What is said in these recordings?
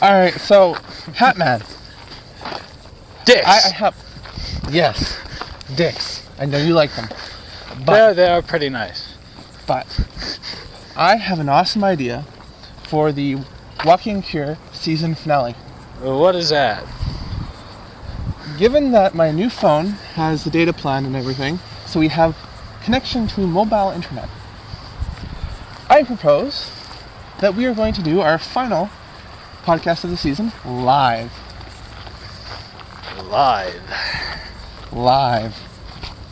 Alright, so, Hatman. Dicks! I have... Yes, dicks. I know you like them. But, They are pretty nice. but, I have an awesome idea for the Walking Cure season finale. What is that? Given that my new phone has the data plan and everything, so we have connection to mobile internet, I propose that we are going to do our final podcast of the season live. Live.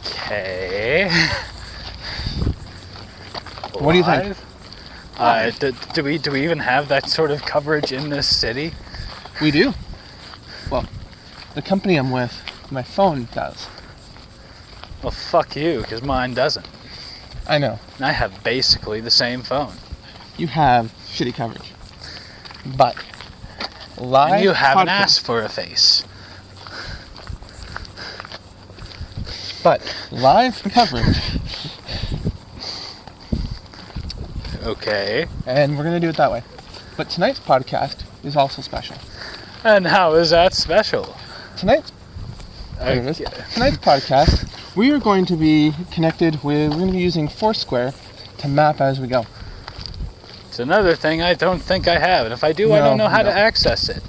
Okay. What do you think? Do we even have that sort of coverage in this city? We do. Well, the company I'm with, my phone does. Well, fuck you, because mine doesn't. I know. And I have basically the same phone. You have shitty coverage. But live And you have an podcast- ass for a face. But live coverage, Okay. and we're going to do it that way. But tonight's podcast is also special. And how is that special? Tonight's podcast, we are going to be connected with, we're going to be using Foursquare to map as we go. It's another thing I don't think I have, and if I do, I don't know how to access it.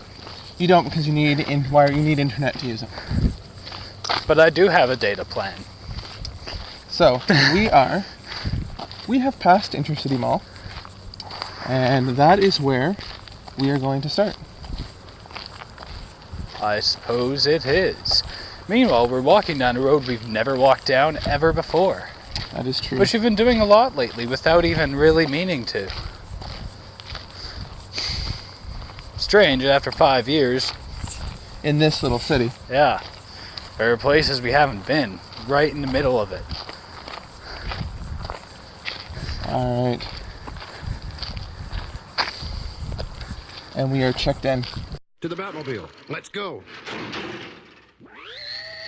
You don't, because you need internet to use it. But I do have a data plan. So we have passed Intercity Mall, and that is where we are going to start. I suppose it is. Meanwhile, we're walking down a road we've never walked down ever before. That is true. Which we've been doing a lot lately without even really meaning to. Strange, after 5 years. In this little city. Yeah. There are places we haven't been, right in the middle of it. Alright. And we are checked in. To the Batmobile. Let's go.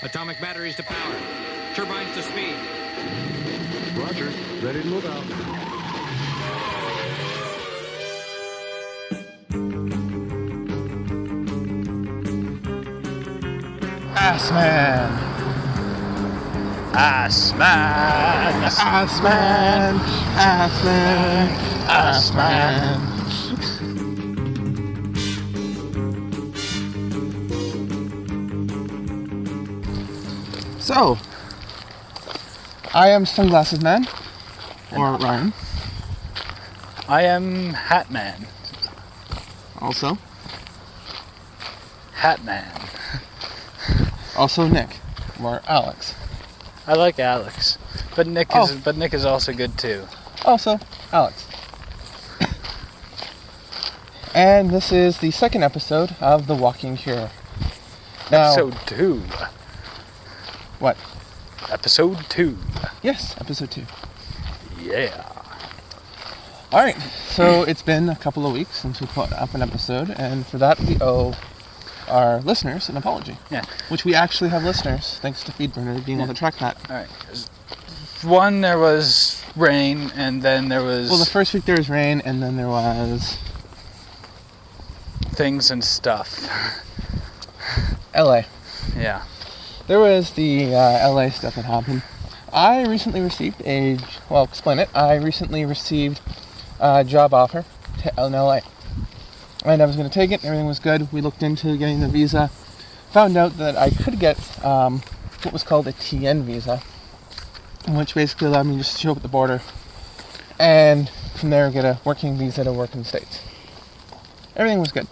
Atomic batteries to power. Turbines to speed. Roger. Ready to move out. Assman! Assman! Assman! Assman! Assman! So, I am Sunglasses Man, or Ryan. I am Hatman. Also. Hatman. Also Nick, or Alex. I like Alex, but Nick is also good too. Also Alex. And this is the second episode of The Walking Cure. Now, Episode 2. What? Episode 2. Yes, episode 2. Yeah. Alright, so it's been a couple of weeks since we put up an episode, and for that we owe our listeners an apology. Yeah. Which we actually have listeners, thanks to FeedBurner being able to track that. Alright. One, there was rain, and then there was... Well, the first week there was rain, and then there was... things and stuff. LA. Yeah. There was the LA stuff that happened. I recently received I recently received a job offer in LA. And I was going to take it, everything was good. We looked into getting the visa. Found out that I could get what was called a TN visa, which basically allowed me to just show up at the border and from there get a working visa to work in the States. Everything was good.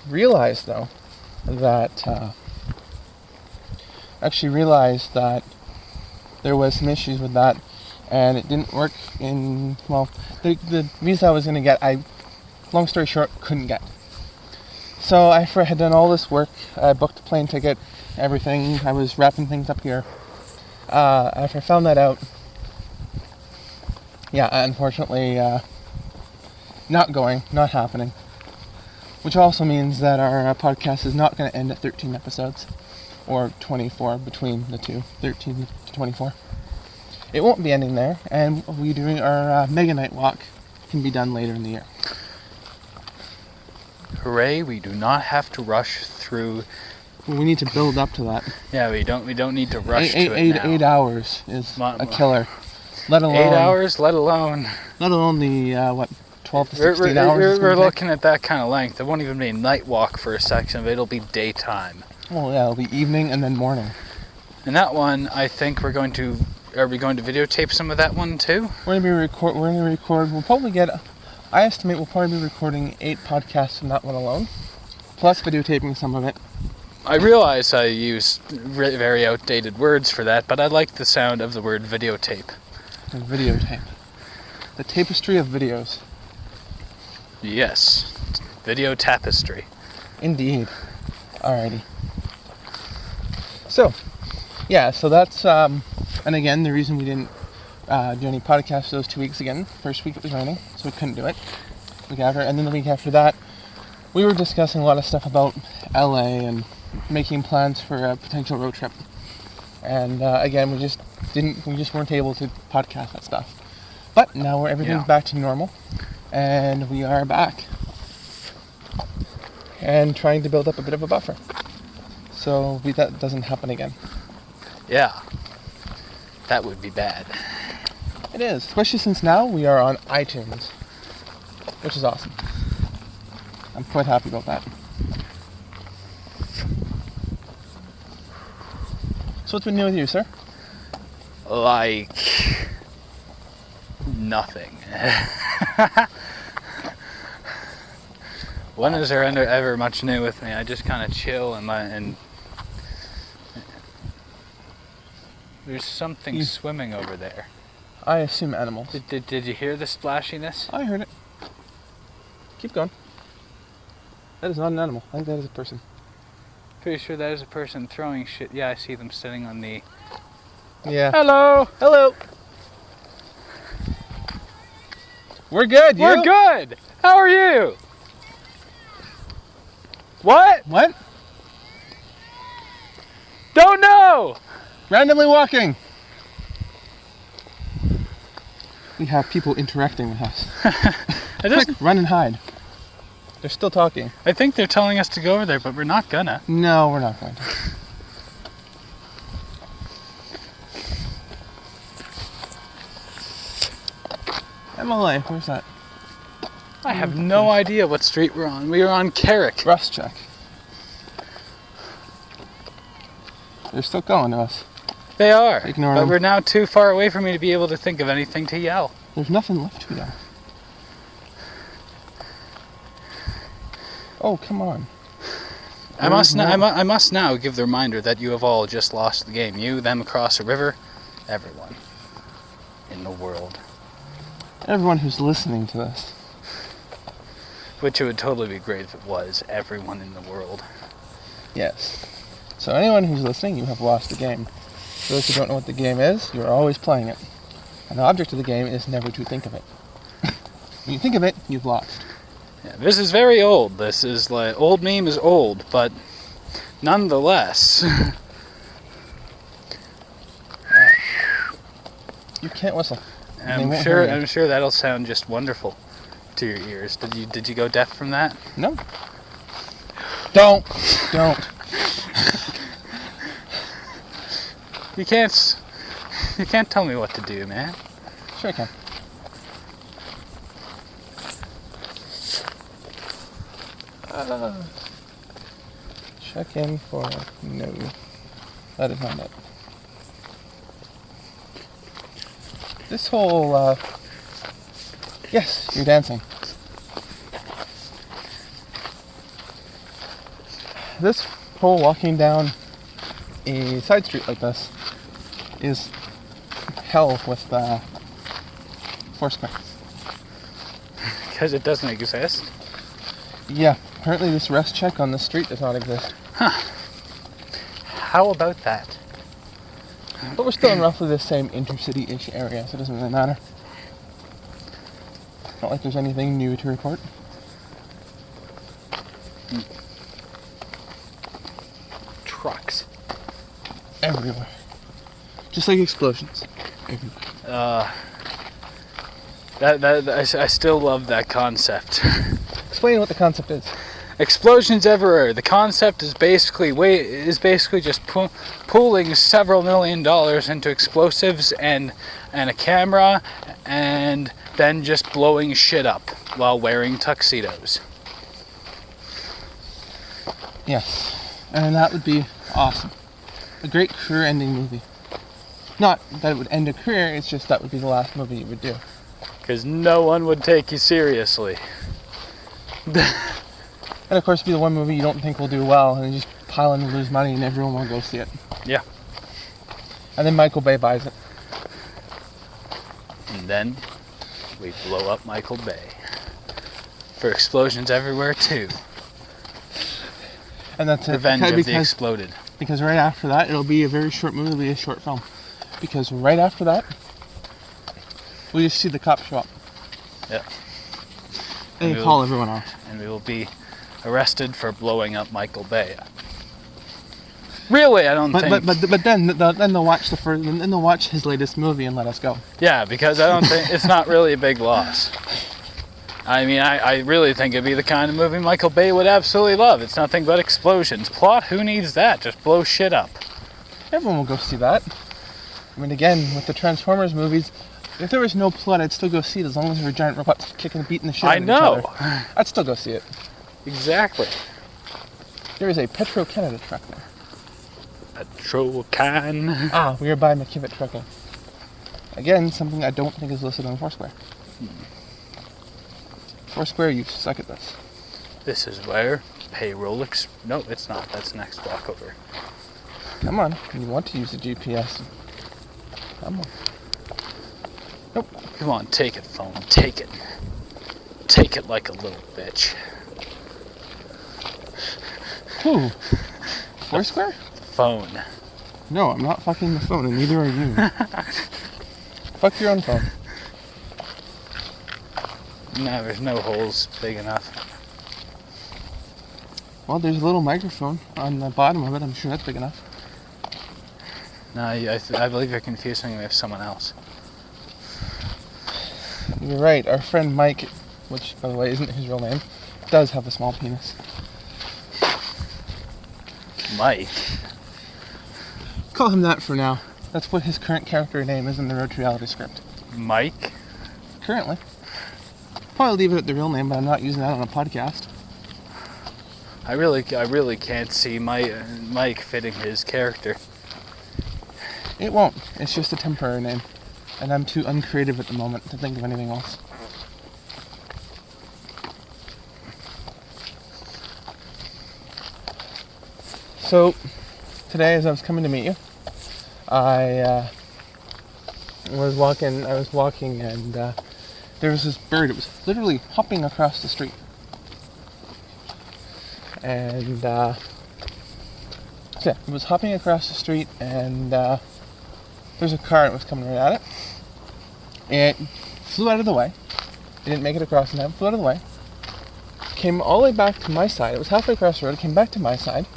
Realized though that there was some issues with that, and it didn't work the visa I was going to get, long story short, couldn't get. So I had done all this work, I booked a plane ticket, everything, I was wrapping things up here. After I found that out, unfortunately, not happening. Which also means that our podcast is not going to end at 13 episodes, or 24 between the two, 13 to 24. It won't be ending there, and we doing our Mega Night walk can be done later in the year. Hooray, we do not have to rush through. We need to build up to that. Yeah, we don't need to rush to it now. 8 hours is a killer. Let alone 8 hours, let alone the 12 to 16 hours. We're looking at that kind of length. It won't even be a night walk for a section of it. It'll be daytime. Well, yeah, it'll be evening and then morning. And that one, I think are we going to videotape some of that one too? We're gonna record. We'll probably get. I estimate we'll probably be recording 8 podcasts from that one alone, plus videotaping some of it. I realize I use very outdated words for that, but I like the sound of the word videotape. The videotape. The tapestry of videos. Yes. Video tapestry. Indeed. Alrighty. So, yeah, so that's, and again, the reason we didn't do any podcasts those 2 weeks again. First week it was raining, so we couldn't do it. Week after, and then the week after that, we were discussing a lot of stuff about LA and making plans for a potential road trip. And again, we just weren't able to podcast that stuff. But now everything's back to normal, and we are back and trying to build up a bit of a buffer, so that doesn't happen again. Yeah, that would be bad. It is, especially since now we are on iTunes, which is awesome. I'm quite happy about that. So what's been new with you, sir? Like nothing. When is there ever much new with me? I just kind of chill and there's something swimming over there. I assume animals. Did you hear the splashiness? I heard it. Keep going. That is not an animal. I think that is a person. Pretty sure that is a person throwing shit. Yeah, I see them sitting on the... Yeah. Hello! Hello! We're good, you? We're good! How are you? What? What? Don't know! Randomly walking! We have people interacting with us. Quick, run and hide. They're still talking. I think they're telling us to go over there, but we're not gonna. No, we're not going to. MLA, where's that? I have no idea what street we're on. We are on Carrick. Rust check. They're still calling to us. They are. Ignore but them. we're now too far away for me to be able to think of anything to yell. There's nothing left to yell. Oh, come on. I must now give the reminder that you have all just lost the game. You, them across a river, everyone in the world. Everyone who's listening to this. Which it would totally be great if it was everyone in the world. Yes. So anyone who's listening, you have lost the game. For those who don't know what the game is, you're always playing it. And the object of the game is never to think of it. When you think of it, you've lost. Yeah, this is very old. This is like, old meme is old, but nonetheless. You can't whistle. I'm sure that'll sound just wonderful to your ears. Did you go deaf from that? No. Don't. You can't tell me what to do, man. Sure I can. Check in for no. That is not it. This whole, yes, you're dancing. This whole walking down a side street like this is hell with Foursquare. Because it doesn't exist? Yeah, apparently this rest check on the street does not exist. Huh. How about that? But we're still in roughly the same intercity-ish area, so it doesn't really matter. Not like there's anything new to report. Trucks. Everywhere. Just like explosions. Everywhere. I still love that concept. Explain what the concept is. Explosions everywhere. The concept is basically just pooling several $1 million into explosives and a camera, and then just blowing shit up while wearing tuxedos. Yes, and that would be awesome. A great career-ending movie. Not that it would end a career, it's just that would be the last movie you would do. Because no one would take you seriously. And of course, it'd be the one movie you don't think will do well, and you just pile in and lose money, and everyone will go see it. Yeah. And then Michael Bay buys it. And then we blow up Michael Bay. For Explosions Everywhere 2. And that's it. Revenge of the Exploded. Because right after that, it'll be a very short movie, it'll be a short film. Because right after that, we just see the cops show up. Yeah. And they call everyone off. And we will be arrested for blowing up Michael Bay. Really, I don't think. But then they'll watch then they'll watch his latest movie and let us go. Yeah, because I don't think it's not really a big loss. I mean, I really think it'd be the kind of movie Michael Bay would absolutely love. It's nothing but explosions. Plot, who needs that? Just blow shit up. Everyone will go see that. I mean, again, with the Transformers movies, if there was no plot, I'd still go see it as long as there were giant robots kicking and beating the shit out of each other. I'd still go see it. Exactly. There is a Petro-Canada truck there. Petro-Can. Ah, we are by McKivitt Trucking. Again, something I don't think is listed on Foursquare. Foursquare, you suck at this. This is where payroll no, it's not. That's next block over. Come on, you want to use the GPS. Come on. Nope. Come on, take it, phone. Take it. Take it like a little bitch. Who? Foursquare? Phone. No, I'm not fucking the phone, and neither are you. Fuck your own phone. No, there's no holes big enough. Well, there's a little microphone on the bottom of it. I'm sure that's big enough. No, I believe you're confusing me with someone else. You're right. Our friend Mike, which, by the way, isn't his real name, does have a small penis. Mike? Call him that for now. That's what his current character name is in the Road to Reality script. Mike? Currently. Probably leave it at the real name, but I'm not using that on a podcast. I really can't see Mike fitting his character. It won't. It's just a temporary name. And I'm too uncreative at the moment to think of anything else. So, today as I was coming to meet you, I was walking and there was this bird. It was literally hopping across the street. And so yeah, it was hopping across the street, and there's a car that was coming right at it. It flew out of the way. It didn't make it across in time. Flew out of the way. Came all the way back to my side. It was halfway across the road. Came back to my side,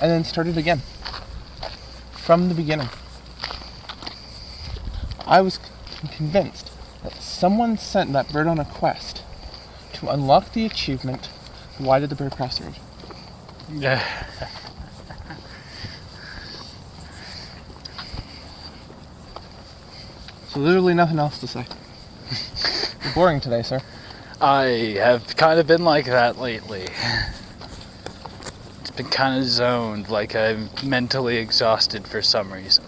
and then started again from the beginning. I was convinced that someone sent that bird on a quest to unlock the achievement. Why did the bird cross the road? Yeah. So literally nothing else to say. You're boring today, sir. I have kind of been like that lately. It's been kind of zoned, like I'm mentally exhausted for some reason.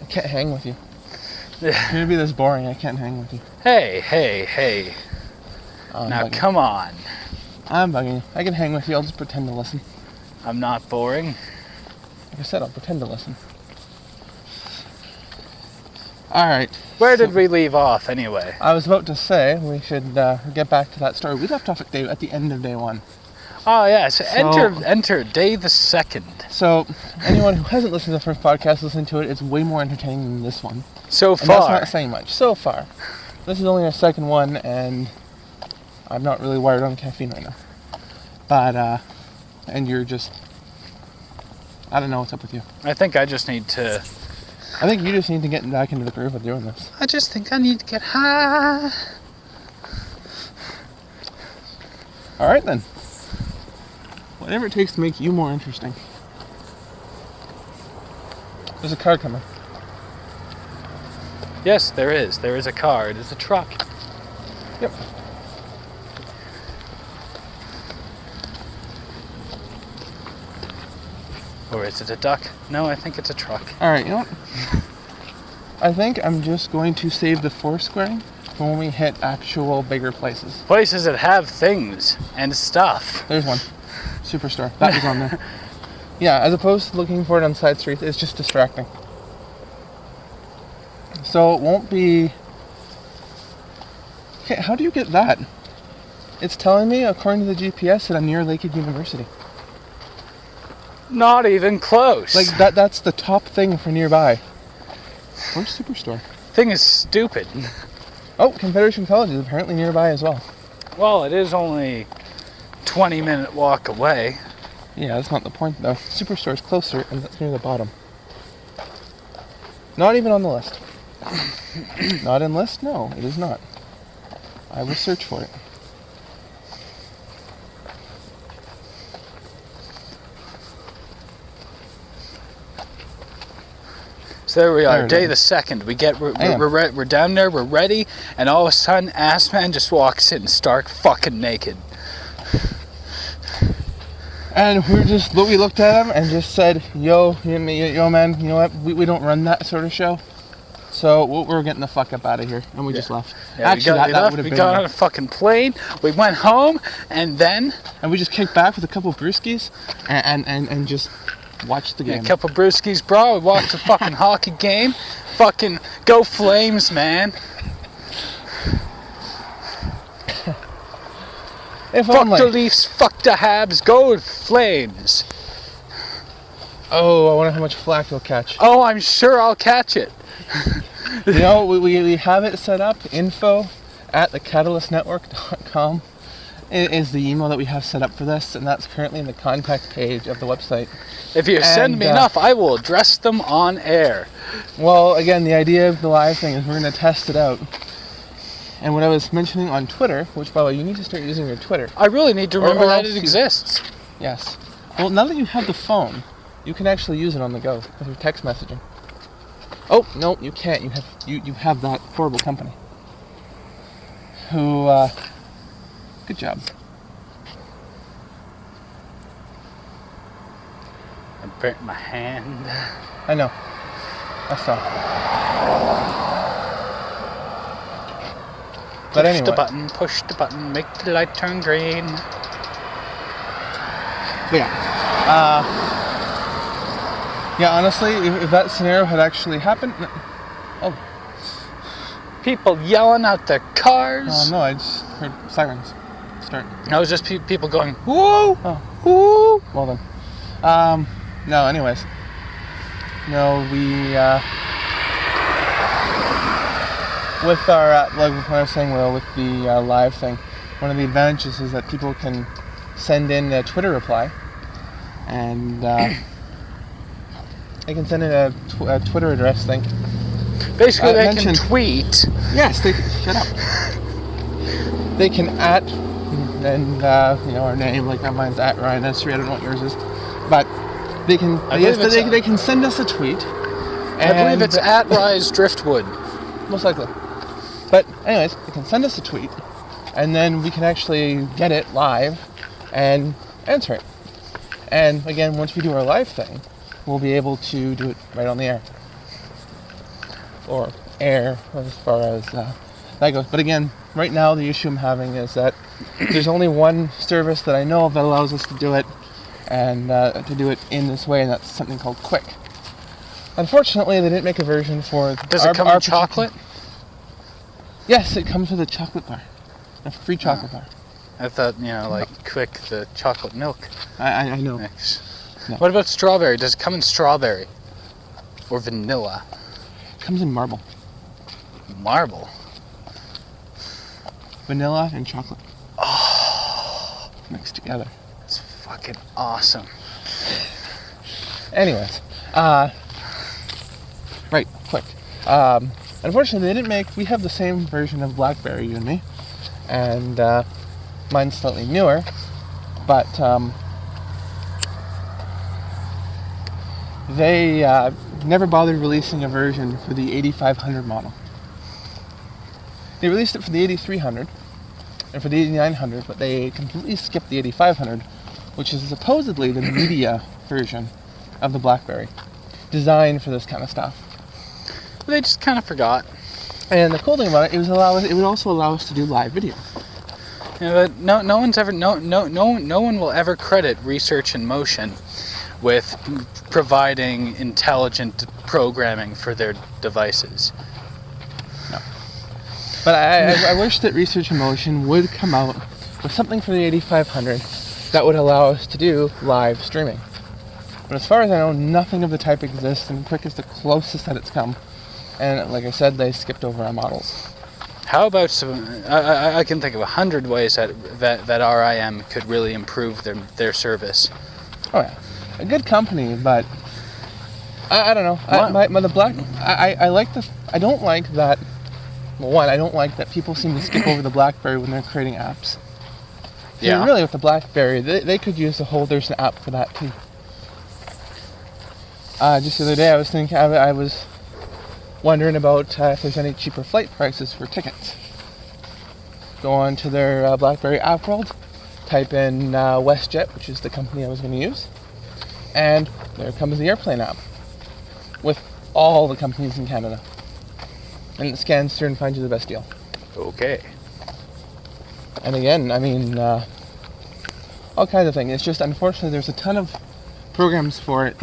I can't hang with you. You're gonna be this boring, I can't hang with you. Hey. Now come on. I'm bugging you. I can hang with you, I'll just pretend to listen. I'm not boring. Like I said, I'll pretend to listen. Alright. Where did we leave off, anyway? I was about to say, we should get back to that story. We left off at the end of day one. Oh, yeah, so enter day the 2nd. So, anyone who hasn't listened to the first podcast, listen to it. It's way more entertaining than this one. So And far. that's not saying much. So far. This is only our second one, and I'm not really wired on caffeine right now. But, and you're just... I don't know what's up with you. I think I just need to... I think you just need to get back into the groove of doing this. I just think I need to get high. Alright then. Whatever it takes to make you more interesting. There's a car coming. Yes, there is. There is a car. It is a truck. Yep. Or is it a duck? No, I think it's a truck. Alright, you know what? I think I'm just going to save the Foursquare for when we hit actual bigger places. Places that have things and stuff. There's one. Superstore. That was on there. Yeah, as opposed to looking for it on side streets, it's just distracting. So it won't be... Okay, how do you get that? It's telling me, according to the GPS, that I'm near Lakehead University. Not even close. Like, that's the top thing for nearby. Where's Superstore? Thing is stupid. Oh, Confederation College is apparently nearby as well. Well, it is only 20-minute walk away. Yeah, that's not the point, though. Superstore is closer, and that's near the bottom. Not even on the list. Not in list? No, it is not. I will search for it. So there we are, There it day is. the 2nd. Hang on. We're down there, we're ready, and all of a sudden, Assman just walks in stark fucking naked. And we looked at him and just said, yo man, you know what? We don't run that sort of show. So we're getting the fuck up out of here. And we just left. Yeah, Actually, that would have we been... got on a fucking plane, we went home, and then And we just kicked back with a couple of brewskis and just watched the game. a couple brewskis, bro. We watched a fucking hockey game. Fucking go Flames, man. If Fuck only. the Leafs, fuck the Habs, go Flames. Oh, I wonder how much flack we'll catch. Oh, I'm sure I'll catch it. You know, we have it set up. info@thecatalyst.network.com is the email that we have set up for this, and that's currently in the contact page of the website. If you send me enough, I will address them on air. Well, again, the idea of the live thing is we're going to test it out. And what I was mentioning on Twitter, which, by the way, you need to start using your Twitter. I really need to Or remember that else it you- exists. Yes. Well, now that you have the phone, you can actually use it on the go with your text messaging. Oh, no, you can't. You have that horrible company. Who, good job. I burnt my hand. I know. I saw. But anyway. Push the button, make the light turn green. But yeah. Yeah, honestly, if that scenario had actually happened... Oh, People yelling out their cars. no, I just heard sirens start. No, it was just people going, whoa, Oh. whoa. Well then. No, anyways. No, we, with our, like what I was saying, Will, with the live thing, one of the advantages is that people can send in a Twitter reply, and they can send in a Twitter address thing. Basically, they can mentioned- tweet. Yes, they can, shut up. They can and our name, like mine's @Ryan S3, I don't know what yours is, but they can, they can send us a tweet. I believe it's @Rise Driftwood. Most likely. But anyways, they can send us a tweet, and then we can actually get it live and answer it. And again, once we do our live thing, we'll be able to do it right on the air. Or air, as far as that goes. But again, right now the issue I'm having is that there's only one service that I know of that allows us to do it, and to do it in this way, and that's something called Quick. Unfortunately, they didn't make a version for... Does it come in chocolate? Yes, it comes with a chocolate bar. A free chocolate bar. I thought, like Quick, the chocolate milk I know. mix. No. What about strawberry? Does it come in strawberry? Or vanilla? It comes in marble. Marble? Vanilla and chocolate. Oh. Mixed together. It's fucking awesome. Anyways, right, Quick. Unfortunately, they didn't make... We have the same version of BlackBerry, you and me. And mine's slightly newer. But they never bothered releasing a version for the 8500 model. They released it for the 8300 and for the 8900, but they completely skipped the 8500, which is supposedly the media version of the BlackBerry, designed for this kind of stuff. They just kind of forgot. And the cool thing about it, it would also allow us to do live video. Yeah, but no one will ever credit Research in Motion with providing intelligent programming for their devices. No. But I wish that Research in Motion would come out with something for the 8500 that would allow us to do live streaming. But as far as I know, nothing of the type exists, and Quick is the closest that it's come. And like I said, they skipped over our models. How about some? I can think of 100 ways that RIM could really improve their service. Oh yeah, a good company, but I don't know. I don't like that. Well, one, I don't like that people seem to skip over the BlackBerry when they're creating apps. So Yeah. really, with the BlackBerry, they could use there's an app for that too. Just the other day, I was thinking, I was wondering about if there's any cheaper flight prices for tickets. Go on to their BlackBerry app world, type in WestJet, which is the company I was going to use, and there comes the airplane app with all the companies in Canada. And it scans through and finds you the best deal. Okay. And again, I mean, all kinds of things. It's just, unfortunately, there's a ton of programs for it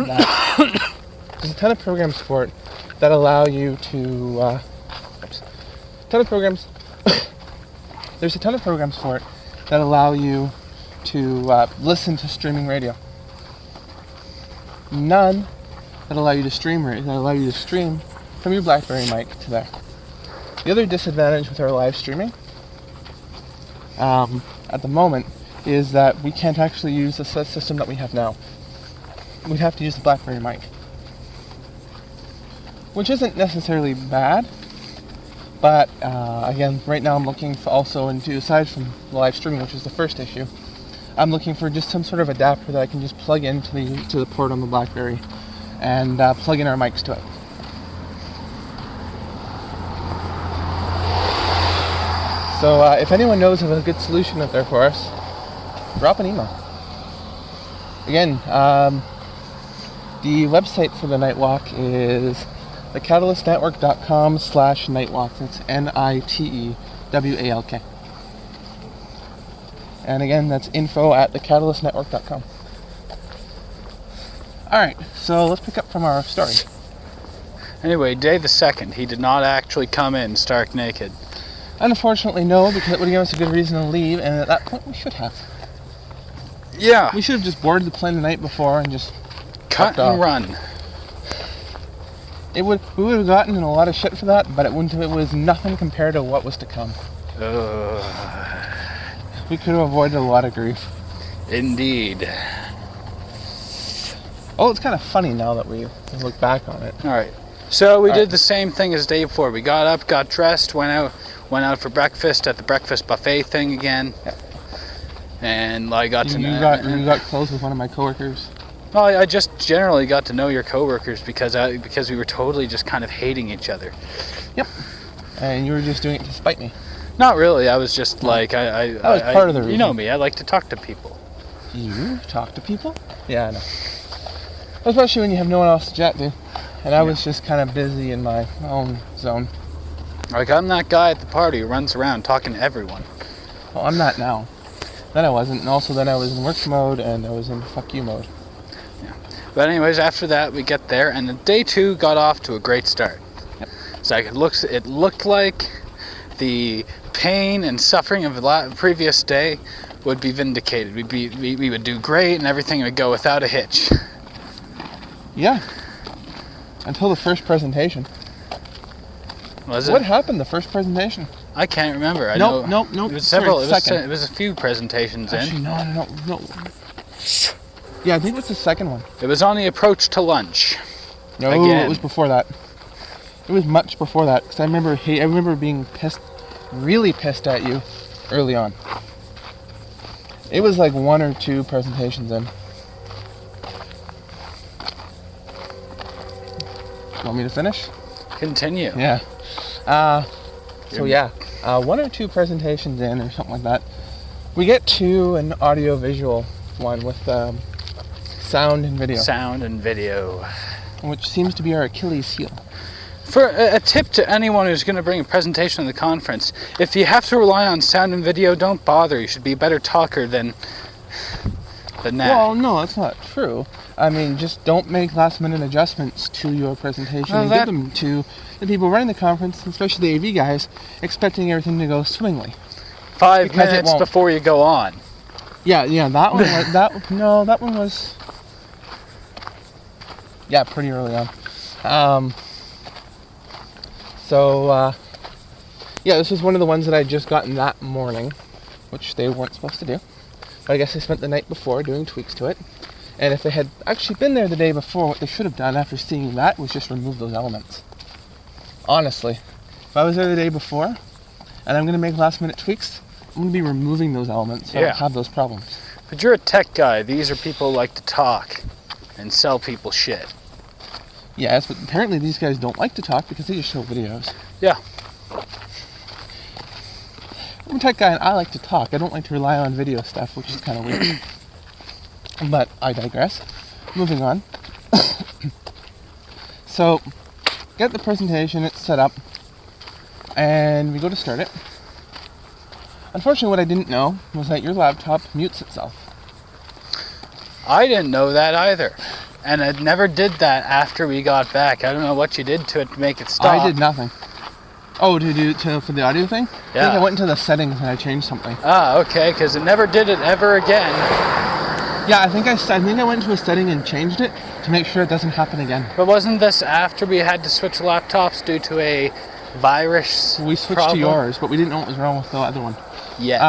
that allow you to there's a ton of programs for it that allow you to listen to streaming radio. None that allow you to stream from your BlackBerry mic to there. The other disadvantage with our live streaming at the moment is that we can't actually use the system that we have now. We'd have to use the BlackBerry mic, which isn't necessarily bad, but again, right now I'm looking for also into, aside from the live streaming, which is the first issue, I'm looking for just some sort of adapter that I can just plug into the port on the BlackBerry and plug in our mics to it. So if anyone knows of a good solution out there for us, drop an email. Again, the website for the Nightwalk is thecatalyst.network.com/nightwalk. That's NITEWALK. And again, that's info@thecatalyst.network.com. Alright, so let's pick up from our story. Anyway, day the 2nd, he did not actually come in stark naked. Unfortunately, no, because it would have given us a good reason to leave, and at that point we should have. Yeah. We should have just boarded the plane the night before and just Cut and run. We would have gotten in a lot of shit for that, but it was nothing compared to what was to come. We could have avoided a lot of grief. Indeed. Oh, it's kind of funny now that we look back on it. Alright. So we did the same thing as the day before. We got up, got dressed, went out for breakfast at the breakfast buffet thing again. Yeah. And I got to know. You got close with one of my coworkers. Well, I just generally got to know your coworkers because we were totally just kind of hating each other. Yep. And you were just doing it to spite me. Not really. I was just like that was part of the reason. You know me. I like to talk to people. You talk to people? Yeah, I know. Especially when you have no one else to chat to. And I was just kind of busy in my own zone. Like, I'm that guy at the party who runs around talking to everyone. Well, I'm not now. Then I wasn't, and also then I was in work mode and I was in fuck you mode. Yeah. But anyways, after that we get there, and the day 2 got off to a great start. Yep. It's like it looked like the pain and suffering of the previous day would be vindicated. We would do great, and everything would go without a hitch. Yeah. Until the first presentation. Was it? What happened the first presentation? I can't remember. Nope. It was several. Sorry, It was a few presentations Actually, in. No. Yeah, I think it was the second one. It was on the approach to lunch. No, Again. It was before that. It was much before that, because I remember being really pissed at you early on. It was like 1 or 2 presentations in. Want me to finish? Continue. Yeah. So yeah, one or two presentations in or something like that, we get to an audio-visual one with sound and video. Sound and video. Which seems to be our Achilles heel. For a tip to anyone who's going to bring a presentation to the conference, if you have to rely on sound and video, don't bother. You should be a better talker than that. Well, no, that's not true. I mean, just don't make last-minute adjustments to your presentation and give them to the people running the conference, especially the AV guys, expecting everything to go swimmingly. 5 minutes before you go on. Yeah, that one. That one was. Yeah, pretty early on. Yeah, this was one of the ones that I just gotten that morning, which they weren't supposed to do. But I guess they spent the night before doing tweaks to it. And if they had actually been there the day before, what they should have done after seeing that was just remove those elements. Honestly. If I was there the day before, and I'm going to make last minute tweaks, I'm going to be removing those elements so I don't have those problems. But you're a tech guy. These are people who like to talk and sell people shit. Yes, but apparently these guys don't like to talk because they just show videos. Yeah. I'm a tech guy and I like to talk. I don't like to rely on video stuff, which is kind of weird. But I digress. Moving on. So, get the presentation, it's set up, and we go to start it. Unfortunately, what I didn't know was that your laptop mutes itself. I didn't know that either. And it never did that after we got back. I don't know what you did to it to make it stop. I did nothing. Oh, for the audio thing? Yeah. I think I went into the settings and I changed something. Ah, okay, because it never did it ever again. Yeah, I think I went into a setting and changed it to make sure it doesn't happen again. But wasn't this after we had to switch laptops due to a virus We switched problem? to yours, but we didn't know what was wrong with the other one. Yet.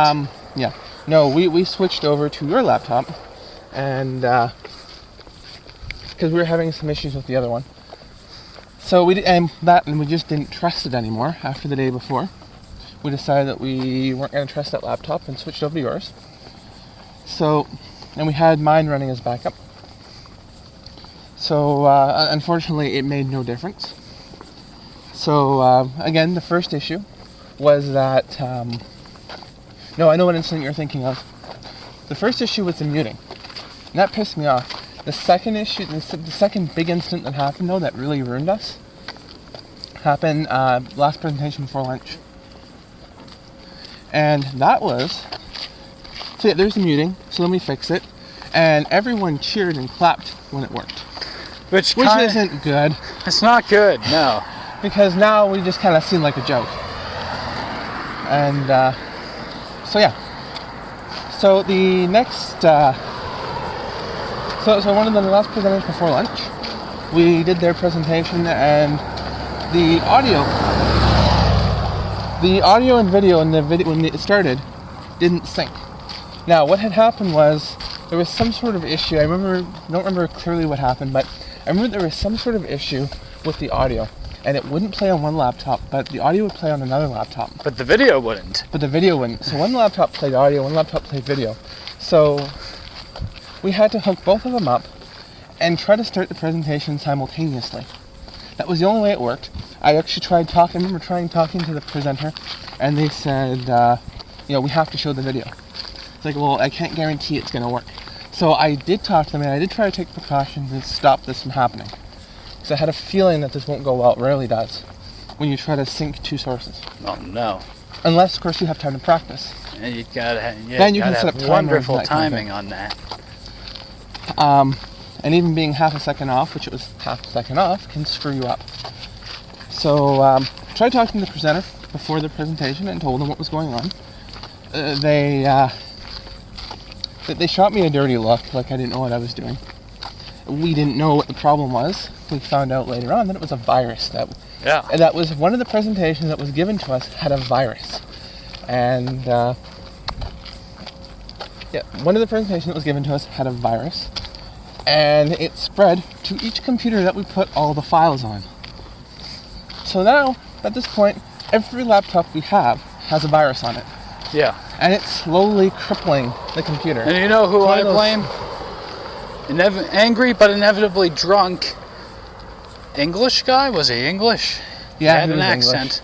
Yeah. No, we switched over to your laptop, and because we were having some issues with the other one. So we just didn't trust it anymore after the day before. We decided that we weren't going to trust that laptop and switched over to yours. So, and we had mine running as backup. So, unfortunately, it made no difference. So, again, the first issue was that, no, I know what incident you're thinking of. The first issue was the muting. And that pissed me off. The second issue, the second big incident that happened, though, that really ruined us, happened last presentation before lunch. And that was, so yeah, there's the muting, so then we fixed it, and everyone cheered and clapped when it worked. Which isn't good. It's not good, no. Because now we just kind of seem like a joke. And, so yeah. So the next, So one of the last presenters before lunch, we did their presentation, and the audio and video in the video when it started didn't sync. Now, what had happened was there was some sort of issue. I don't remember clearly what happened, but I remember there was some sort of issue with the audio, and it wouldn't play on one laptop, but the audio would play on another laptop. But the video wouldn't. So one laptop played audio, one laptop played video. So we had to hook both of them up and try to start the presentation simultaneously. That was the only way it worked. I actually tried talking. I remember talking to the presenter, and they said, we have to show the video. It's like, well, I can't guarantee it's going to work. So I did talk to them, and I did try to take precautions to stop this from happening. Because I had a feeling that this won't go well. It rarely does when you try to sync two sources. Oh, no. Unless, of course, you have time to practice. And you gotta have wonderful timing on that. And even being half a second off, which it was half a second off, can screw you up. So, tried talking to the presenter before the presentation and told them what was going on. They shot me a dirty look, like I didn't know what I was doing. We didn't know what the problem was. We found out later on that it was a virus. That was one of the presentations that was given to us had a virus. And, one of the presentations that was given to us had a virus. And it spread to each computer that we put all the files on. So now, at this point, every laptop we have has a virus on it. Yeah. And it's slowly crippling the computer. And you know who I blame? Angry but inevitably drunk English guy? Was he English? Yeah, he had he an was accent.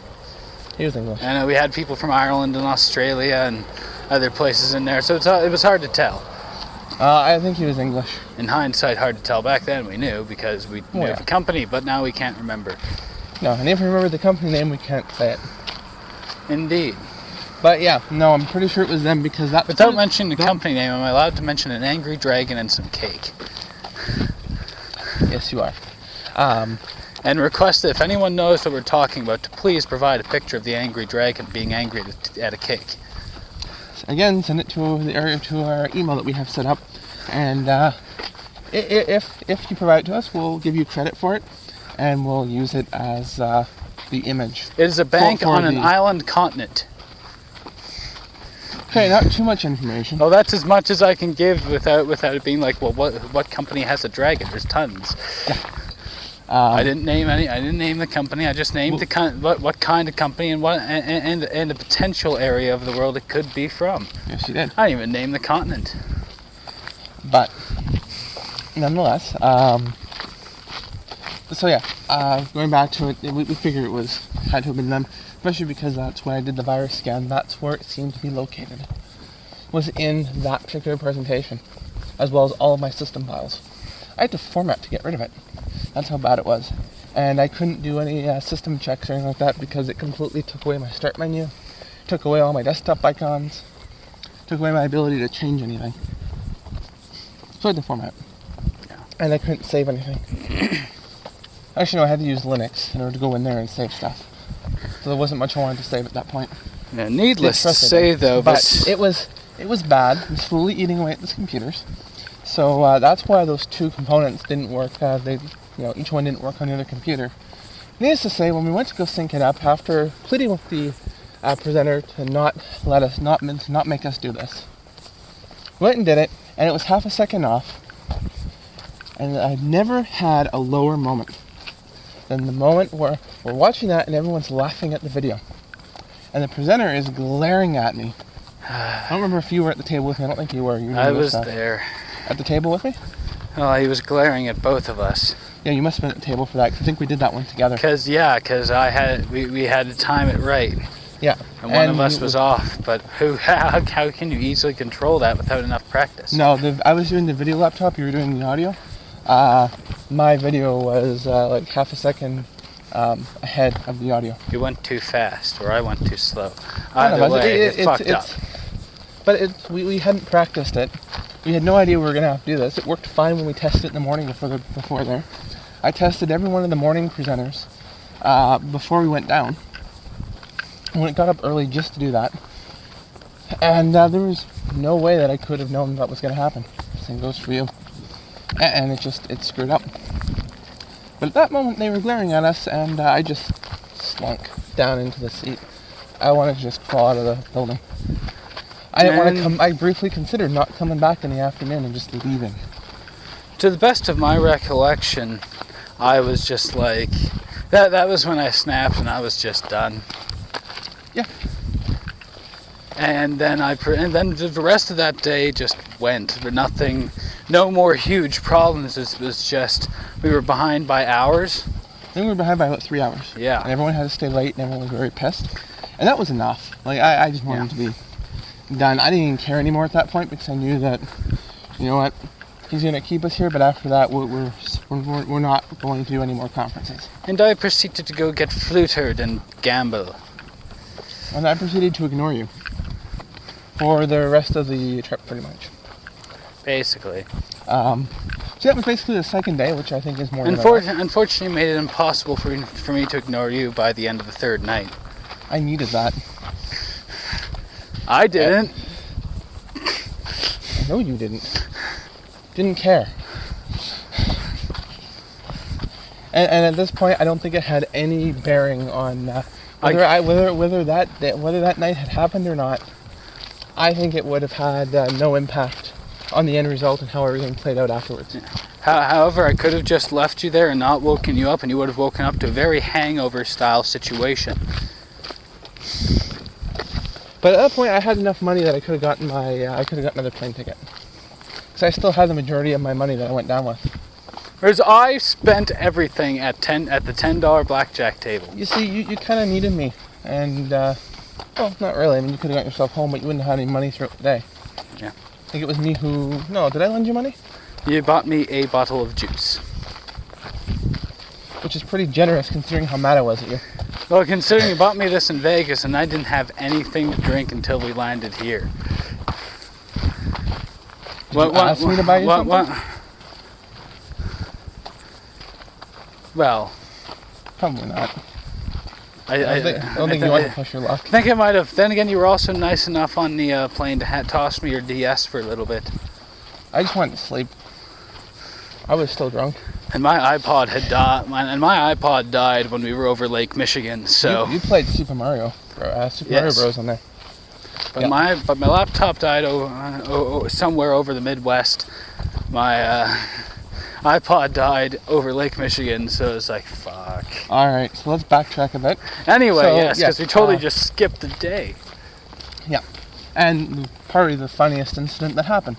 He was English. I know we had people from Ireland and Australia and other places in there, so it was hard to tell. I think he was English. In hindsight, hard to tell. Back then we knew because we knew yeah. the company, but now we can't remember. No, and if we remember the company name, we can't say it. Indeed. But yeah, no, I'm pretty sure it was them because that. Without mentioning the company name, am I allowed to mention an angry dragon and some cake? Yes, you are. And request that if anyone knows what we're talking about, to please provide a picture of the angry dragon being angry at a cake. Again, send it to our email that we have set up, and if you provide it to us, we'll give you credit for it, and we'll use it as the image. It is a bank on an island continent. Okay, not too much information. Well, that's as much as I can give without it being like, well, what company has a dragon? There's tons. Yeah. I didn't name any. I didn't name the company. I just named what kind of company and the potential area of the world it could be from. Yes, you did. I didn't even name the continent. But nonetheless, so yeah, going back to it, we figure it had to have been them, especially because that's when I did the virus scan. That's where it seemed to be located. Was in that particular presentation, as well as all of my system files. I had to format to get rid of it. That's how bad it was. And I couldn't do any system checks or anything like that because it completely took away my start menu, took away all my desktop icons, took away my ability to change anything. So I had to format. Yeah. And I couldn't save anything. Actually, no, I had to use Linux in order to go in there and save stuff. So there wasn't much I wanted to save at that point. Yeah, needless to say, though, but it was bad. It was slowly eating away at the computers. So that's why those two components didn't work. Each one didn't work on the other computer. Needless to say, when we went to go sync it up, after pleading with the presenter to not make us do this, we went and did it, and it was half a second off. And I've never had a lower moment than the moment where we're watching that and everyone's laughing at the video, and the presenter is glaring at me. I don't remember if you were at the table with me. I don't think you were. I was there. At the table with me? Oh, he was glaring at both of us. Yeah, you must have been at the table for that, 'cause I think we did that one together. Because we had to time it right. Yeah. And one of us was off, but how can you easily control that without enough practice? No, I was doing the video laptop, you were doing the audio. My video was like half a second ahead of the audio. You went too fast, or I went too slow. Either way, it fucked up. But we hadn't practiced it. We had no idea we were going to have to do this. It worked fine when we tested it in the morning before there. I tested every one of the morning presenters before we went down. When it got up early just to do that. And there was no way that I could have known that was going to happen. Same goes for you. And it screwed up. But at that moment they were glaring at us, and I just slunk down into the seat. I wanted to just crawl out of the building. I didn't want to come. I briefly considered not coming back in the afternoon and just leaving. To the best of my recollection, I was just like, that was when I snapped and I was just done. Yeah. And then the rest of that day just went. Nothing, no more huge problems. It was just, we were behind by hours. I think we were behind by about 3 hours. Yeah. And everyone had to stay late and everyone was very pissed. And that was enough. Like, I just wanted to be done. I didn't even care anymore at that point because I knew that, you know what, he's going to keep us here, but after that we're not going to do any more conferences. And I proceeded to go get flutered and gamble. And I proceeded to ignore you for the rest of the trip, pretty much. Basically. So that was basically the second day, which I think is more Unfortunately, made it impossible for me to ignore you by the end of the third night. I needed that. I didn't. I know you didn't. Didn't care. And at this point, I don't think it had any bearing on whether that night had happened or not. I think it would have had no impact on the end result and how everything played out afterwards. However, I could have just left you there and not woken you up, and you would have woken up to a very hangover-style situation. But at that point, I had enough money that I could have gotten another plane ticket. Because I still had the majority of my money that I went down with. Whereas I spent everything at the $10 blackjack table. You see, you kind of needed me, and well, not really. I mean, you could have got yourself home, but you wouldn't have had any money throughout the day. Yeah. I think it was me who. No, did I lend you money? You bought me a bottle of juice. Which is pretty generous considering how mad I was at you. Well, considering you bought me this in Vegas and I didn't have anything to drink until we landed here. Did you ask me to buy you something? Well, Probably not. I don't think you want to push your luck. I think I might have. Then again, you were also nice enough on the plane to toss me your DS for a little bit. I just wanted to sleep. I was still drunk. And my iPod had died. My iPod died when we were over Lake Michigan. So You played Super Mario Bros on there. But Yeah. my laptop died somewhere over the Midwest. My iPod died over Lake Michigan, so it's like, fuck. Alright, so let's backtrack a bit. Anyway, So, yes, because yeah, we totally just skipped the day. Yeah. And probably the funniest incident that happened.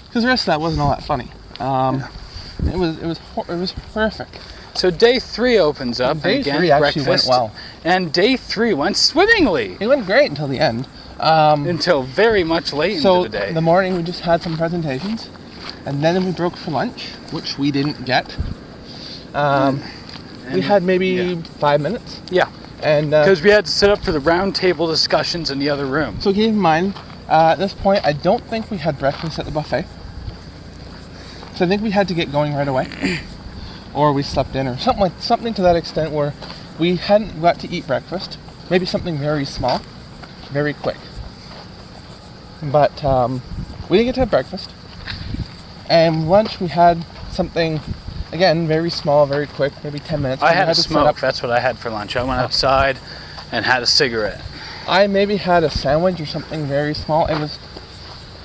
Because the rest of that wasn't all that funny. It was horrific. So day 3 opens up, Day and again, 3 actually breakfast. went well. And day 3 went swimmingly It went great until the end. until very much late So into the day. the morning we just had some presentations, and then we broke for lunch, which we didn't get. We had maybe yeah. 5 minutes, Yeah, and because we had to sit up for the round table discussions in the other room. so keep in mind, at this point, I don't think we had breakfast at the buffet. So I think we had to get going right away, or we slept in, or something to that extent, where we hadn't got to eat breakfast. Maybe something very small, very quick. But we didn't get to have breakfast. And lunch we had something, again, very small, very quick, maybe 10 minutes. I We had a to set smoke. up. That's what I had for lunch. I went outside and had a cigarette. I maybe had a sandwich or something very small. It was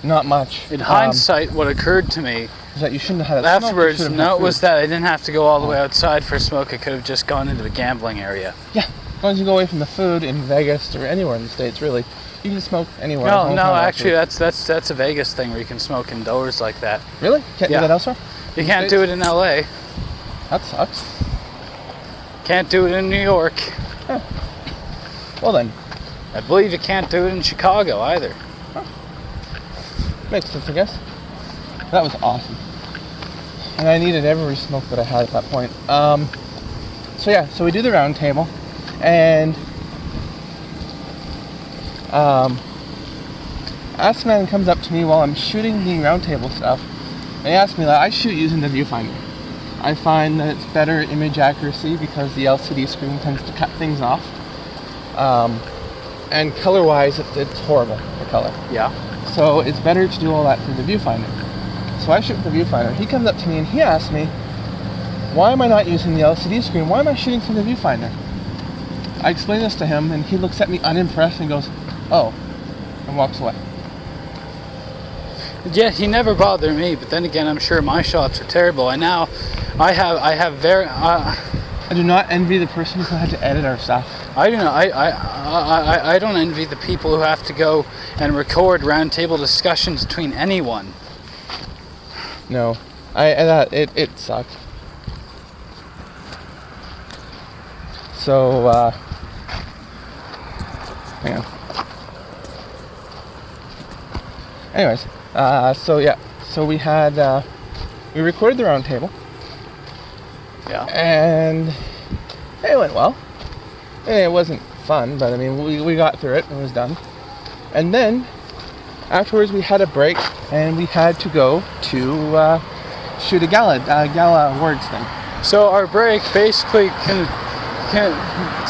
not much. In hindsight, what occurred to me Is that you shouldn't have had a smoke, you afterwards, should have no, had it was food. that I didn't have to go all the way outside for a smoke. I could have just gone into the gambling area. Yeah, as long as you go away from the food in Vegas or anywhere in the States, really, you can smoke anywhere. as long No, as no, not actually, outside. that's a Vegas thing where you can smoke indoors like that. Really? Can't Yeah. do that elsewhere? You can't do it in LA. That sucks. Can't do it in New York. Well then, I believe you can't do it in Chicago either. makes sense, I guess. That was awesome. And I needed every smoke that I had at that point. So yeah, so we do the round table, and Hatman comes up to me while I'm shooting the round table stuff, and he asks me that I shoot using the viewfinder. I find that it's better image accuracy because the LCD screen tends to cut things off. And color-wise, it's horrible, the color. Yeah. So it's better to do all that through the viewfinder. So I shoot with the viewfinder. He comes up to me and he asks me, why am I not using the LCD screen? Why am I shooting through the viewfinder? I explain this to him and he looks at me unimpressed and goes, oh, and walks away. Yeah, he never bothered me, but then again, I'm sure my shots are terrible. I have very. I do not envy the person who had to edit our stuff. I don't know. I don't envy the people who have to go and record roundtable discussions between anyone. No, it sucked. So, hang on. Anyways, so yeah, so we had, we recorded the round table, Yeah. and it went well. And it wasn't fun, but I mean, we got through it, it was done. And then, afterwards we had a break, and we had to go to shoot a gala awards thing. So our break basically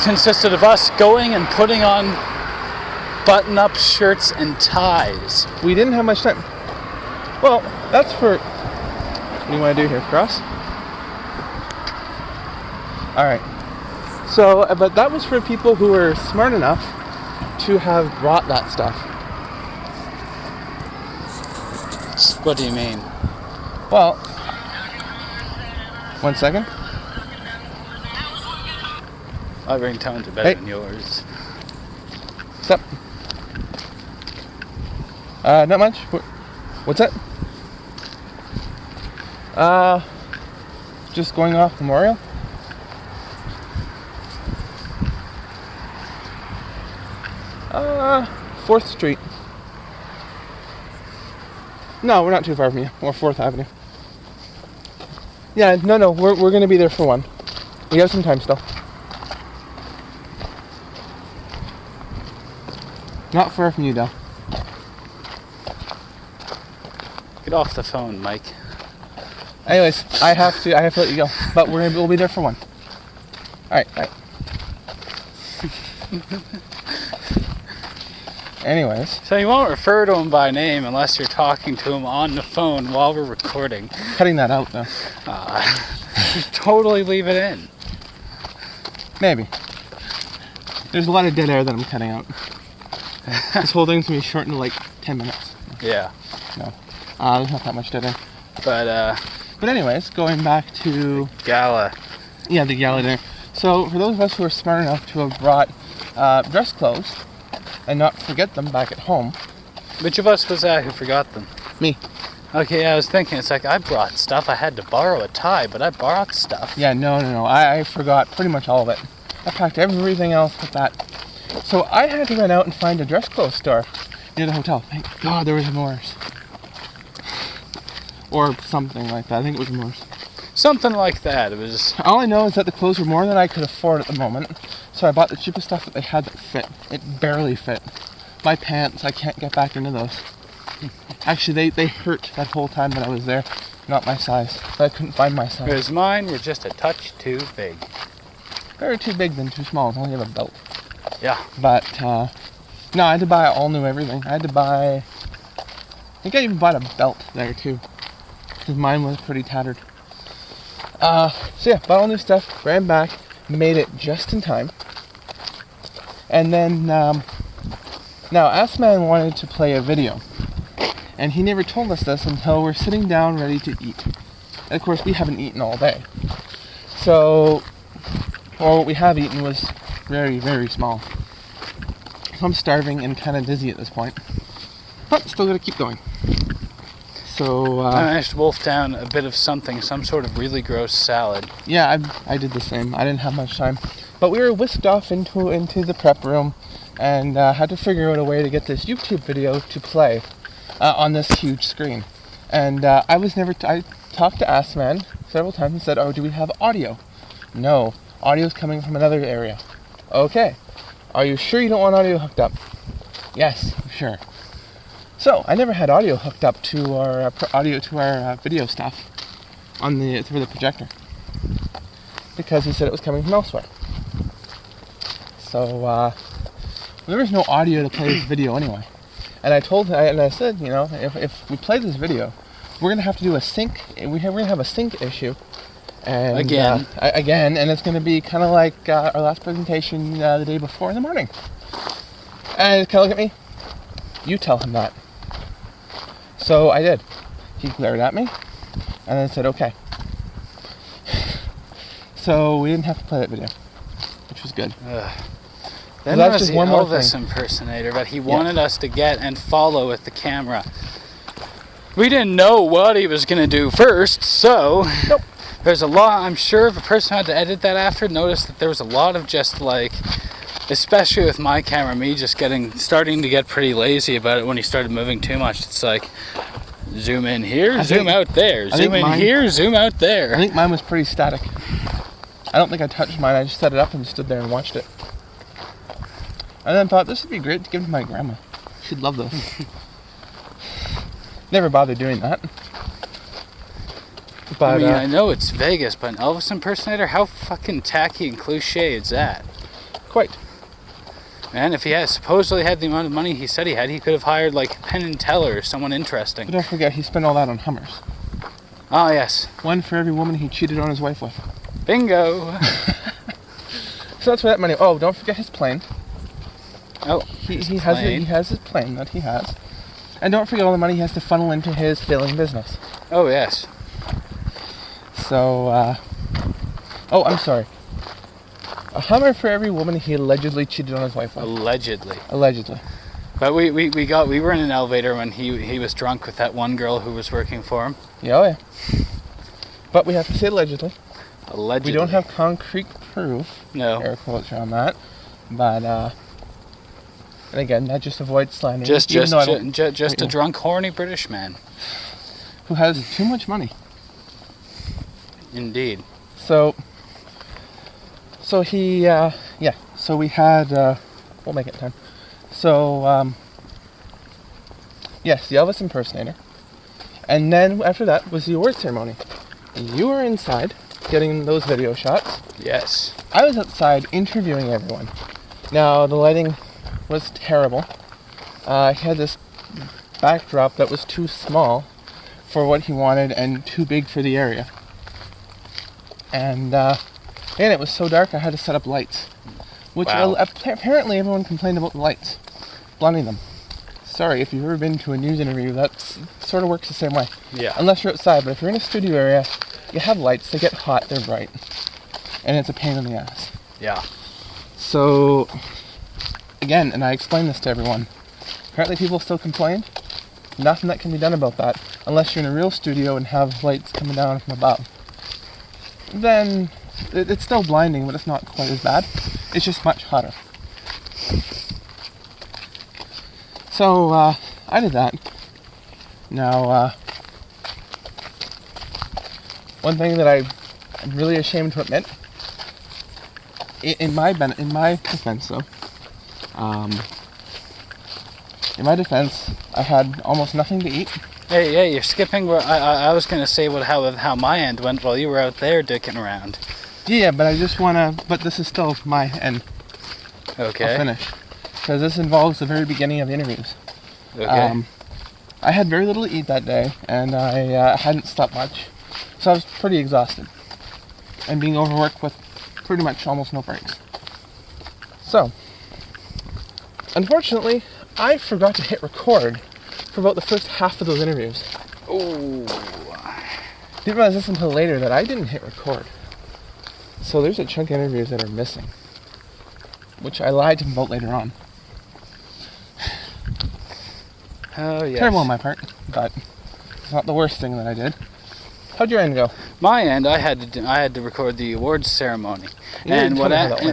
consisted of us going and putting on button-up shirts and ties. We didn't have much time. Well, that's for... What do you want to do here, Cross? Alright. So, but that was for people who were smart enough to have brought that stuff. What do you mean? Well, one second. My ringtones are better Hey. than yours. What's up? Not much. What's that? Just going off Memorial. Uh, 4th Street. No, we're not too far from you. Or 4th Avenue. Yeah, no, we're gonna be there for 1. We have some time still. Not far from you, though. Get off the phone, Mike. Anyways, I have to let you go. But we'll be there for 1. Alright. Anyways. So you won't refer to him by name unless you're talking to him on the phone while we're recording. Cutting that out, though. Totally leave it in. Maybe. There's a lot of dead air that I'm cutting out. This whole thing's gonna be shortened to like 10 minutes. Yeah. No. There's not that much dead air. But anyways, going back to... Gala. Yeah, the gala dinner. So, for those of us who are smart enough to have brought dress clothes and not forget them back at home... Which of us was that who forgot them? Me. Okay, I was thinking, it's like, I brought stuff. I had to borrow a tie, but I brought stuff. Yeah, no. I forgot pretty much all of it. I packed everything else but that. So I had to run out and find a dress clothes store near the hotel. Thank God there was a Moore's. Or something like that. I think it was Moore's. Something like that. It was... All I know is that the clothes were more than I could afford at the moment. So I bought the cheapest stuff that they had that fit. It barely fit. My pants, I can't get back into those. Actually, they hurt that whole time that I was there. Not my size. But I couldn't find my size. Because mine were just a touch too big. They were too big than too small. I only have a belt. Yeah. But, no, I had to buy all new everything. I had to buy... I think I even bought a belt there, too. Because mine was pretty tattered. So yeah, bought all new stuff, ran back, made it just in time. And then, now, Hatman wanted to play a video. And he never told us this until we're sitting down ready to eat. And of course, we haven't eaten all day. So, well, what we have eaten was very, very small. So I'm starving and kind of dizzy at this point. But still gotta keep going. So, I managed to wolf down a bit of something, some sort of really gross salad. Yeah, I did the same. I didn't have much time. But we were whisked off into the prep room and had to figure out a way to get this YouTube video to play on this huge screen. And I talked to Hatman several times and said, oh, do we have audio? No. Audio's coming from another area. Okay. Are you sure you don't want audio hooked up? Yes, I'm sure. So, I never had audio hooked up to our video stuff through the projector. Because he said it was coming from elsewhere. So, there was no audio to play this video anyway. And I said, you know, if we play this video, we're going to have to do a sync. We're going to have a sync issue. And, again, and it's going to be kind of like our last presentation the day before in the morning. And he kind of looked at me. You tell him that. So I did. He glared at me, and then said, okay. So we didn't have to play that video, which was good. Then there was the Elvis impersonator that he wanted us to get and follow with the camera. We didn't know what he was going to do first, so... Nope. There's a lot, I'm sure if a person had to edit that after, noticed that there was a lot of just like, especially with my camera, me just starting to get pretty lazy about it when he started moving too much. It's like, zoom in here, zoom out there, zoom in here, zoom out there. I think mine was pretty static. I don't think I touched mine, I just set it up and stood there and watched it. And then thought, this would be great to give to my grandma. She'd love this. Never bothered doing that. But, I mean, I know it's Vegas, but an Elvis impersonator? How fucking tacky and cliche is that? Quite. Man, if he supposedly had the amount of money he said he had, he could have hired, like, Penn and Teller or someone interesting. But don't forget, he spent all that on Hummers. Ah, yes. One for every woman he cheated on his wife with. Bingo! So that's where that money... Oh, don't forget his plane. Oh, He has his plane that he has. And don't forget all the money he has to funnel into his failing business. Oh, yes. So, oh, I'm sorry. A Hummer for every woman he allegedly cheated on his wife with. Allegedly. Allegedly. But we were in an elevator when he was drunk with that one girl who was working for him. Yeah, oh yeah. But we have to say allegedly. Allegedly. We don't have concrete proof. No. Air quotes around that. But, and again, that just avoids slandering. Just Wait, a drunk, horny British man. who has too much money. Indeed. So he, so we had, we'll make it time. So, yes, the Elvis impersonator. And then after that was the award ceremony. You were inside getting those video shots. Yes. I was outside interviewing everyone. Now, the lighting was terrible. He had this backdrop that was too small for what he wanted and too big for the area. And it was so dark I had to set up lights. Which Wow. Apparently everyone complained about the lights. Blinding them. Sorry, if you've ever been to a news interview, that sort of works the same way. Yeah. Unless you're outside, but if you're in a studio area, you have lights, they get hot, they're bright. And it's a pain in the ass. Yeah. So, again, and I explained this to everyone, apparently people still complain. Nothing that can be done about that, unless you're in a real studio and have lights coming down from above. Then, it's still blinding, but it's not quite as bad. It's just much hotter. So, I did that. Now, one thing that I'm really ashamed to admit, in my defense though, in my defense, I had almost nothing to eat. Hey, you're skipping where I was going to say how my end went while you were out there dicking around. Yeah, but I just want to, but this is still my end. Okay. I'll finish. Because this involves the very beginning of the interviews. Okay. I had very little to eat that day, and I hadn't slept much. So I was pretty exhausted. And being overworked with pretty much almost no breaks. So, unfortunately, I forgot to hit record for about the first half of those interviews. Ooh. Didn't realize this until later that I didn't hit record. So there's a chunk of interviews that are missing. Which I lied to them about later on. Oh, yes. Terrible on my part, but it's not the worst thing that I did. How'd your end go? My end, I had to record the awards ceremony, You and didn't what tell me how that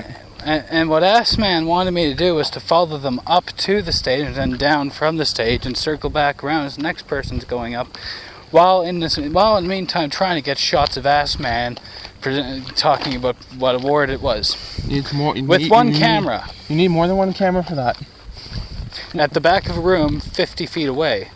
went. and what Assman wanted me to do was to follow them up to the stage and then down from the stage and circle back around as the next person's going up, while in the meantime trying to get shots of Assman talking about what award it was. With one camera. You need more than one camera for that. At the back of a room 50 feet away.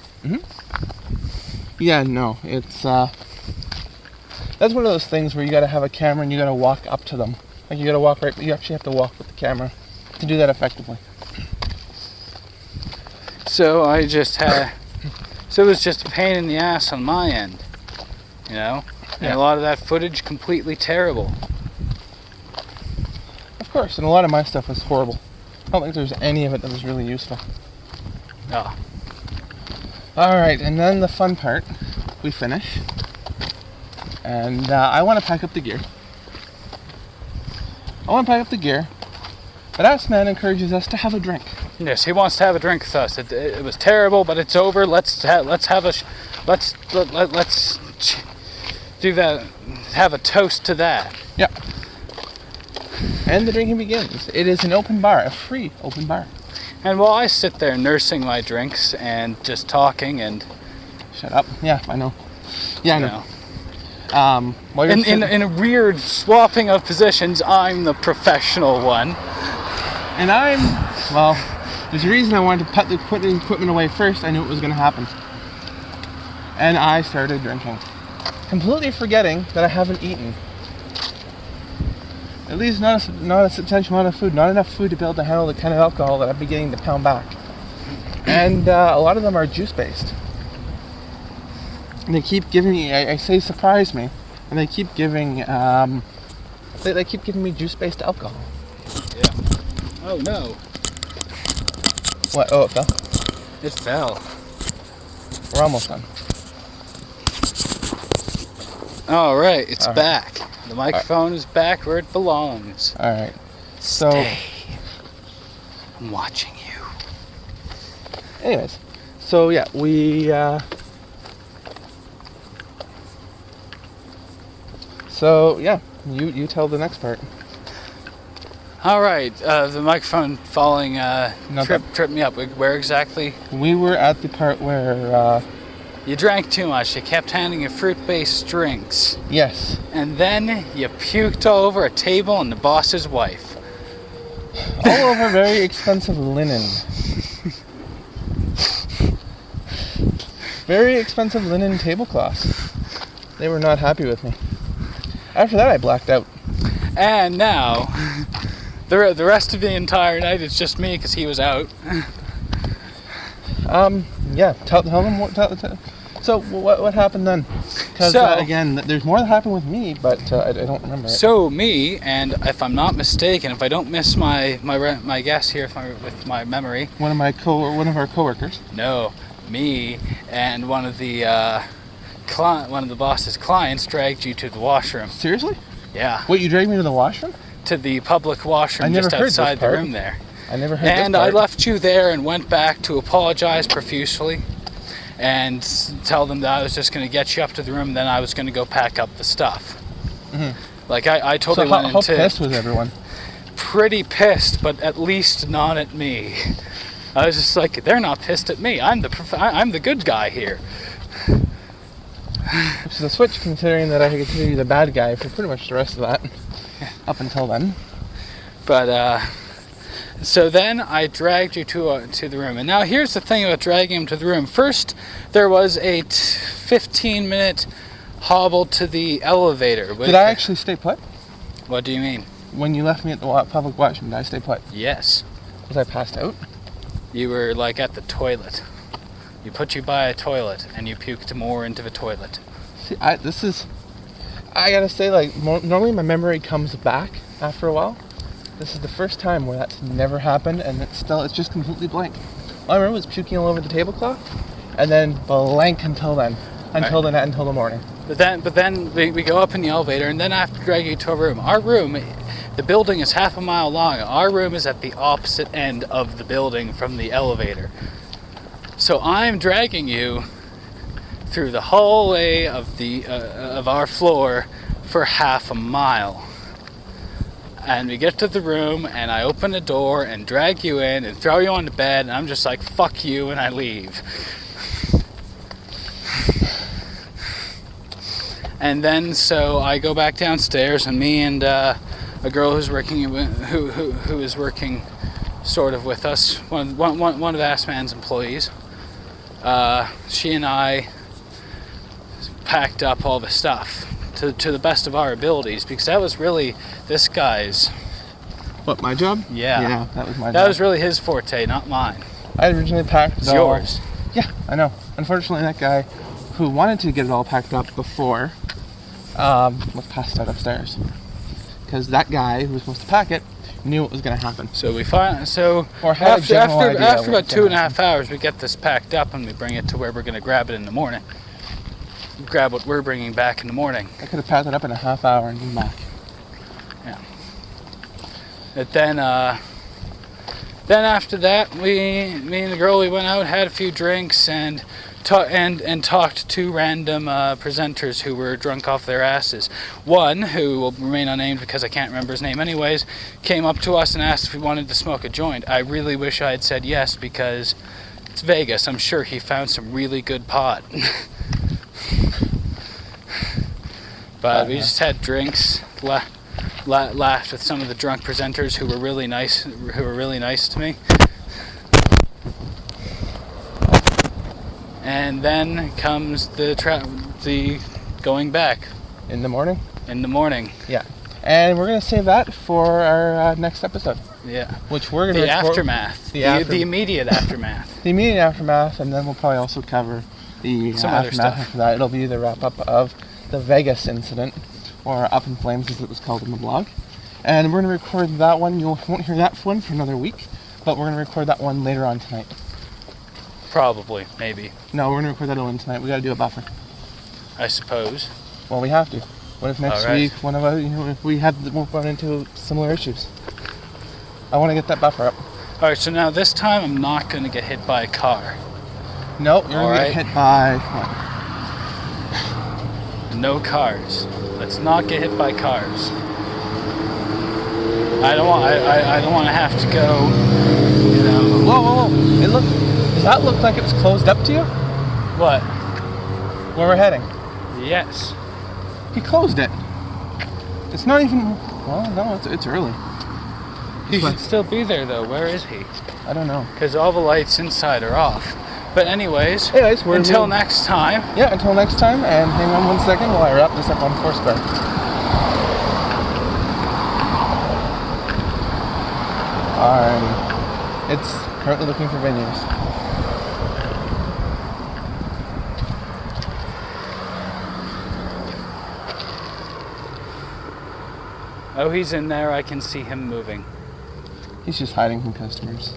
Yeah, no, it's that's one of those things where you gotta have a camera and you gotta walk up to them. Like you gotta walk right, you actually have to walk with the camera to do that effectively. So I just had, so it was just a pain in the ass on my end, you know? And Yeah. a lot of that footage completely terrible. Of course, and a lot of my stuff was horrible. I don't think there's any of it that was really useful. Oh. Alright, and then the fun part, we finish. And I want to pack up the gear. But Assman encourages us to have a drink. Yes, he wants to have a drink with us. It was terrible, but it's over. Let's do that. Have a toast to that. Yeah. And the drinking begins. It is an open bar, a free open bar. And while I sit there nursing my drinks and just talking and Shut up. Yeah, I know. Yeah, I you know. know, While you're in a weird swapping of positions, I'm the professional one. and well, there's a reason I wanted to put the equipment away first. I knew it was going to happen. And I started drinking. Completely forgetting that I haven't eaten. At least not a substantial amount of food. Not enough food to be able to handle the kind of alcohol that I'm beginning to pound back. And a lot of them are juice-based. And they keep giving me, I say surprise me, and they keep giving, they keep giving me juice-based alcohol. Yeah. Oh no. What? Oh, it fell? It fell. We're almost done. All right, it's All right. back. The microphone is back where it belongs. Alright. So, Stay. I'm watching you. anyways. So, yeah, we, So yeah, you tell the next part. All right, the microphone falling Not tripped me up. Where exactly? We were at the part where You drank too much. You kept handing you fruit-based drinks. yes, And then you puked all over a table and the boss's wife. all over very expensive linen. Very expensive linen tablecloths. They were not happy with me. After that, I blacked out. And now, the rest of the entire night it's just me because he was out. Yeah. Tell them what. So what happened then? Because So- again, there's more that happened with me, but I don't remember it. So me, and if I'm not mistaken, if I don't miss my guess here with my memory, One of our coworkers. no, me and one of the boss's clients dragged you to the washroom. Seriously? Yeah, Wait, you dragged me to the washroom? to the public washroom I never just heard this outside the part. room there. I never heard And this I part. left you there and went back to apologize profusely and tell them that I was just going to get you up to the room, then I was going to go pack up the stuff. Mhm. Like I So totally how went into pissed was everyone? pretty pissed, but at least not at me. I was just like, they're not pissed at me. I'm the good guy here. Which is a switch, considering that I could consider you the bad guy for pretty much the rest of that. Up until then. But so then I dragged you to the room. And now here's the thing about dragging him to the room. First, there was a 15-minute hobble to the elevator. Did I actually stay put? What do you mean? When you left me at the public washroom, did I stay put? Yes. Was I passed out? You were like at the toilet. You put you by a toilet and you puked more into the toilet. See, I gotta say, like, normally my memory comes back after a while. This is the first time where that's never happened, and it's just completely blank. All I remember was puking all over the tablecloth, and then blank until then. Until the morning. But then we go up in the elevator, and then I have to drag you to a room. Our room, the building is half a mile long. Our room is at the opposite end of the building from the elevator. So I'm dragging you through the hallway of our floor for half a mile. And we get to the room, and I open the door and drag you in and throw you on the bed, and I'm just like, fuck you, and I leave. And then so I go back downstairs, and me and a girl who is working sort of with us, one of Hatman's employees, she and I packed up all the stuff to the best of our abilities, because that was really this guy's. What, my job? Yeah. Yeah, that was my job. That was really his forte, not mine. I originally packed It's it all. yours. Yeah, I know. Unfortunately, that guy who wanted to get it all packed up before was passed out upstairs. Because that guy who was supposed to pack it knew what was going to happen. So Or had a general idea after what about was gonna 2.5 hours, we get this packed up and we bring it to where we're going to grab it in the morning. Grab what we're bringing back in the morning. I could have packed it up in a half hour and been back. Yeah. But then after that, me and the girl, we went out, had a few drinks, and talked to random presenters who were drunk off their asses. One, who will remain unnamed because I can't remember his name anyways, came up to us and asked if we wanted to smoke a joint. I really wish I had said yes, because it's Vegas. I'm sure he found some really good pot. But we just had drinks, laughed with some of the drunk presenters who were really nice to me. And then comes the going back In the morning? in the morning. Yeah. And we're going to save that for our next episode. Yeah. Which we're going to The aftermath. The immediate aftermath. The immediate aftermath, and then we'll probably also cover the Some other aftermath stuff. after that. It'll be the wrap-up of the Vegas incident, or Up in Flames as it was called in the blog. And we're going to record that one. You won't hear that one for another week, but we're going to record that one later on tonight. Probably, maybe, No, we're going to record that one tonight. We got to do a buffer. I suppose. Well, we have to. What if next All right. week one of us, if we'll run into similar issues? I want to get that buffer up. All right, so now this time I'm not going to get hit by a car. No, you're going to Alright. get hit by what? No cars. Let's not get hit by cars. I don't want to have to go, you know. Whoa. Does that look like it was closed up to you? What? Where we're heading? Yes. He closed it. It's not even, well, no, it's early. He should still be there though. Where is he? I don't know. Because all the lights inside are off. But anyways, we're until next time. Yeah, until next time, and hang on 1 second while I wrap this up on Foursquare. Alrighty. It's currently looking for venues. Oh, he's in there. I can see him moving. He's just hiding from customers.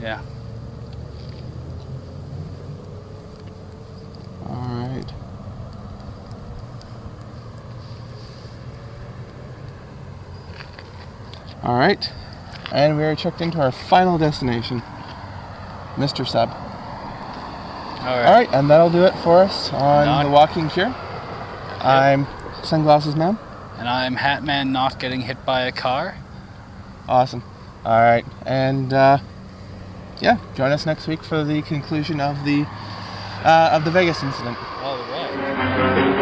Yeah. Alright. Alright. And we are checked into our final destination, Mr. Sub. Alright, and that'll do it for us on the Walking Cure. Yep. I'm Sunglasses Man. And I'm Hatman, not getting hit by a car. Awesome. Alright, and yeah, join us next week for the conclusion of the Vegas incident. All right.